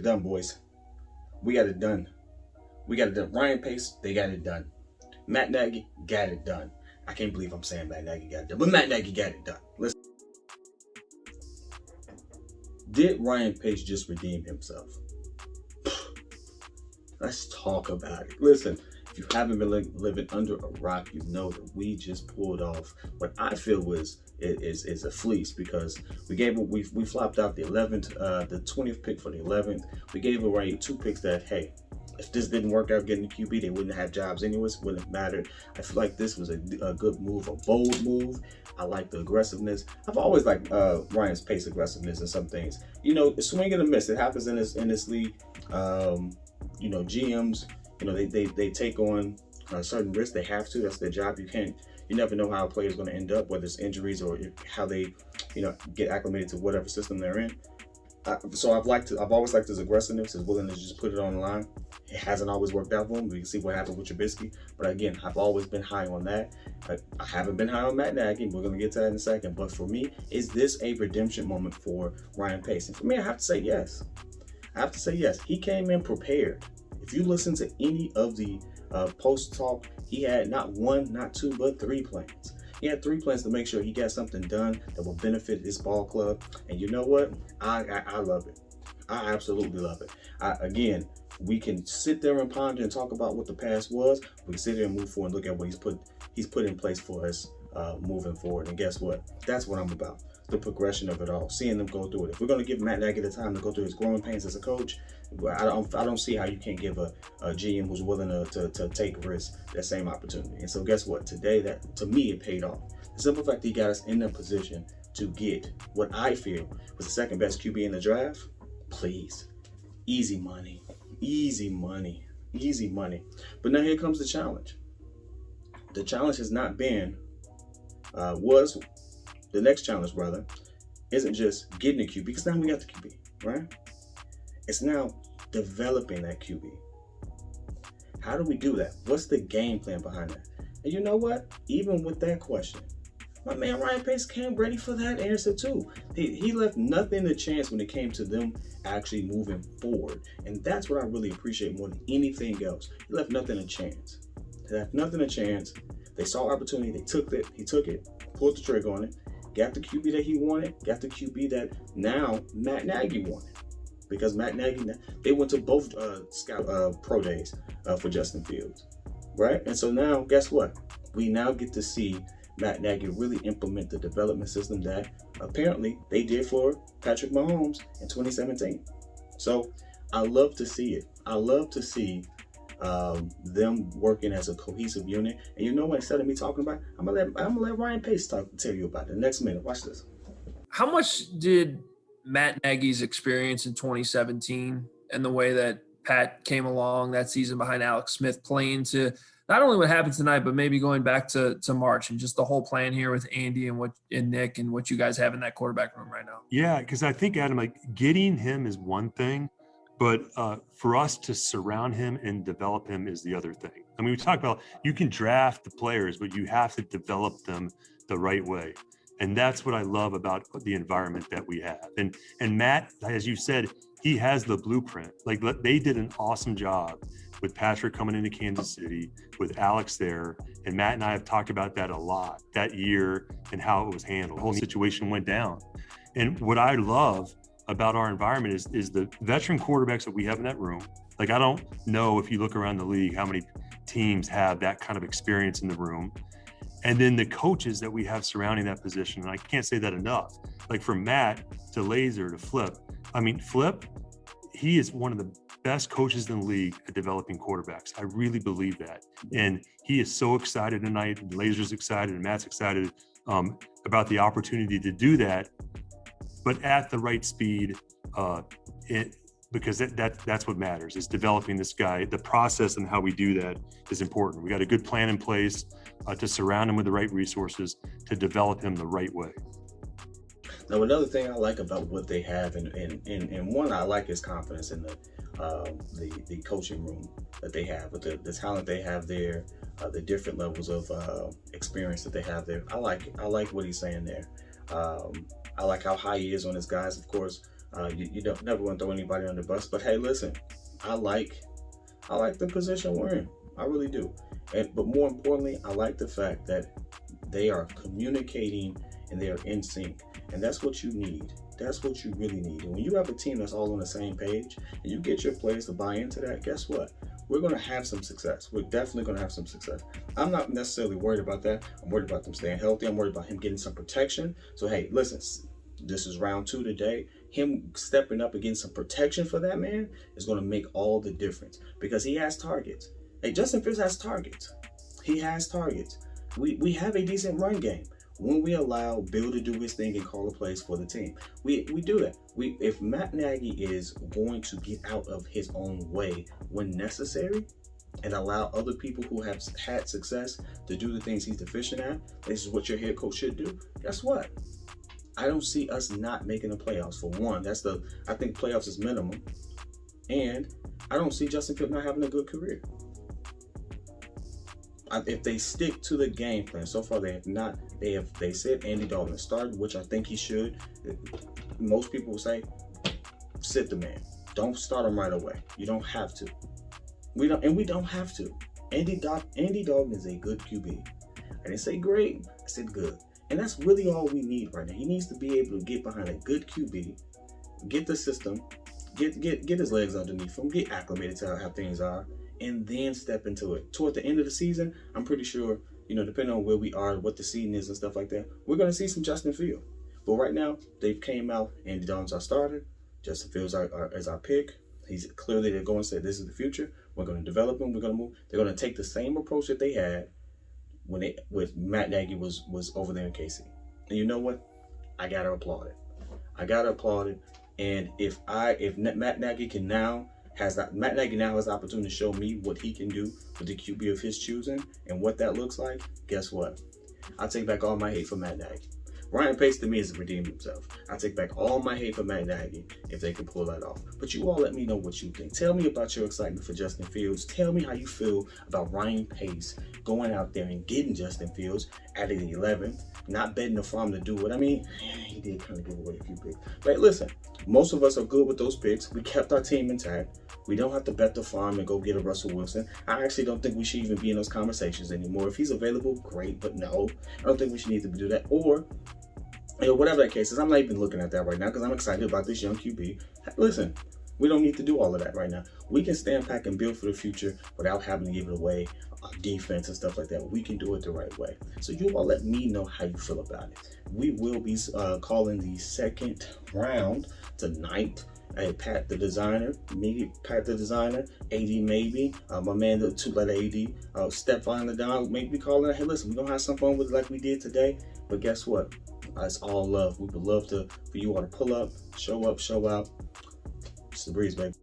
done, boys. We got it done. We got it done. Ryan Pace, they got it done. Matt Nagy got it done. I can't believe I'm saying Matt Nagy got it done, but Matt Nagy got it done. Listen. Did Ryan Pace just redeem himself? Let's talk about it. Listen, if you haven't been living under a rock, you know that we just pulled off what I feel is a fleece, because we flopped out the 11th, the 20th pick for the 11th. We gave away 2 picks that, hey, if this didn't work out getting the QB, they wouldn't have jobs anyways. Wouldn't have mattered. I feel like this was a good move, a bold move. I like the aggressiveness. I've always liked Ryan's Pace aggressiveness in some things. You know, swing and a miss. It happens in this league. You know, GMs, you know, they take on certain risks. They have to. That's their job. You never know how a player is going to end up, whether it's injuries or how they, you know, get acclimated to whatever system they're in. So I've always liked his aggressiveness, his willingness to just put it on the line. It hasn't always worked out for him. We can see what happened with Trubisky. But again, I've always been high on that. I haven't been high on Matt Nagy. We're going to get to that in a second. But for me, is this a redemption moment for Ryan Pace? And for me, I have to say yes. I have to say yes. He came in prepared. If you listen to any of the post talk, he had not 1, not 2, but 3 plans. He had 3 plans to make sure he got something done that will benefit his ball club. And you know what? I love it. I absolutely love it. Again, we can sit there and ponder and talk about what the past was. We can sit there and move forward and look at what he's put in place for us moving forward. And guess what? That's what I'm about. The progression of it all, seeing them go through it. If we're going to give Matt Nagy the time to go through his growing pains as a coach, I don't see how you can't give a GM who's willing to take risks that same opportunity. And so guess what? Today, that to me, it paid off. The simple fact that he got us in the position to get what I feel was the second best QB in the draft. Please, easy money, easy money, easy money. But now here comes the challenge. The challenge has not been, the next challenge, brother, isn't just getting a QB, because now we got the QB, right? It's now developing that QB. How do we do that? What's the game plan behind that? And you know what? Even with that question, my man Ryan Pace came ready for that answer too. He left nothing to chance when it came to them actually moving forward. And that's what I really appreciate more than anything else. He left nothing to chance. He left nothing to chance. They saw opportunity, they took it, he took it, pulled the trigger on it, got the QB that he wanted, got the QB that now Matt Nagy wanted. Because Matt Nagy, they went to both pro days for Justin Fields, right? And so now, guess what? We now get to see Matt Nagy really implement the development system that apparently they did for Patrick Mahomes in 2017. So I love to see it. I love to see them working as a cohesive unit. And you know what? Instead of me talking about it, I'm gonna let Ryan Pace tell you about it. The next minute, watch this. How much did Matt Nagy's experience in 2017 and the way that Pat came along that season behind Alex Smith play into not only what happened tonight, but maybe going back to March and just the whole plan here with Andy and Nick and what you guys have in that quarterback room right now? Yeah, because I think, Adam, like getting him is one thing, but for us to surround him and develop him is the other thing. I mean, we talk about you can draft the players, but you have to develop them the right way. And that's what I love about the environment that we have. And Matt, as you said, he has the blueprint. Like they did an awesome job with Patrick coming into Kansas City, with Alex there. And Matt and I have talked about that a lot that year and how it was handled. The whole situation went down. And what I love about our environment is the veteran quarterbacks that we have in that room. Like, I don't know if you look around the league, how many teams have that kind of experience in the room. And then the coaches that we have surrounding that position, and I can't say that enough. Like from Matt to Laser to Flip. I mean, Flip, he is one of the best coaches in the league at developing quarterbacks. I really believe that. And he is so excited tonight. Laser's excited and Matt's excited about the opportunity to do that, but at the right speed, because that's what matters, is developing this guy. The process and how we do that is important. We got a good plan in place to surround him with the right resources to develop him the right way. Now, another thing I like about what they have, and one I like his confidence in the coaching room that they have, with the talent they have there, the different levels of experience that they have there. I like what he's saying there. I like how high he is on his guys. Of course, You don't never want to throw anybody on the bus, but hey, listen, I like the position we're in. I really do. But more importantly, I like the fact that they are communicating and they are in sync. And that's what you need. That's what you really need. And when you have a team that's all on the same page and you get your players to buy into that, guess what? We're going to have some success. We're definitely going to have some success. I'm not necessarily worried about that. I'm worried about them staying healthy. I'm worried about him getting some protection. So, hey, listen, this is round 2 today. Him stepping up and getting some protection for that man is going to make all the difference because he has targets. Hey, Justin Fields has targets. He has targets. We have a decent run game when we allow Bill to do his thing and call the plays for the team. We do that. If Matt Nagy is going to get out of his own way when necessary and allow other people who have had success to do the things he's deficient at, this is what your head coach should do. Guess what? I don't see us not making the playoffs. For one, I think playoffs is minimum, and I don't see Justin Fields not having a good career. If they stick to the game plan, so far they have not. They said Andy Dalton started, which I think he should. Most people will say, sit the man. Don't start him right away. You don't have to. We don't have to. Andy Dalton is a good QB. I didn't say great. I said good. And that's really all we need right now. He needs to be able to get behind a good QB, get the system, get his legs underneath him, get acclimated to how things are, and then step into it. Toward the end of the season, I'm pretty sure, depending on where we are, what the season is and stuff like that, we're going to see some Justin Fields. But right now, they came out, Andy Dalton's our starter, Justin Fields is our pick. He's clearly, they're going to say this is the future. We're going to develop him. We're going to move. They're going to take the same approach that they had with Matt Nagy was over there in KC. And you know what? I got to applaud it. And if Matt Nagy now has the opportunity to show me what he can do with the QB of his choosing and what that looks like, guess what? I'll take back all my hate for Matt Nagy. Ryan Pace to me has redeemed himself. I take back all my hate for Matt Nagy if they can pull that off. But you all let me know what you think. Tell me about your excitement for Justin Fields. Tell me how you feel about Ryan Pace going out there and getting Justin Fields at the 11th, not betting the farm to do it. I mean, he did kind of give away a few picks. But listen, most of us are good with those picks. We kept our team intact. We don't have to bet the farm and go get a Russell Wilson. I actually don't think we should even be in those conversations anymore. If he's available, great, but no. I don't think we should need to do that. Or, whatever that case is, I'm not even looking at that right now because I'm excited about this young QB. Listen, we don't need to do all of that right now. We can stand back and build for the future without having to give it away, defense and stuff like that. We can do it the right way. So you all let me know how you feel about it. We will be calling the second round tonight. Pat the designer, AD maybe, my man the 2-letter AD, Stefan the dog, maybe calling it. Hey, listen, we're gonna have some fun with it like we did today. But guess what? It's all love. We would love for you all to pull up, show out. It's the breeze, baby.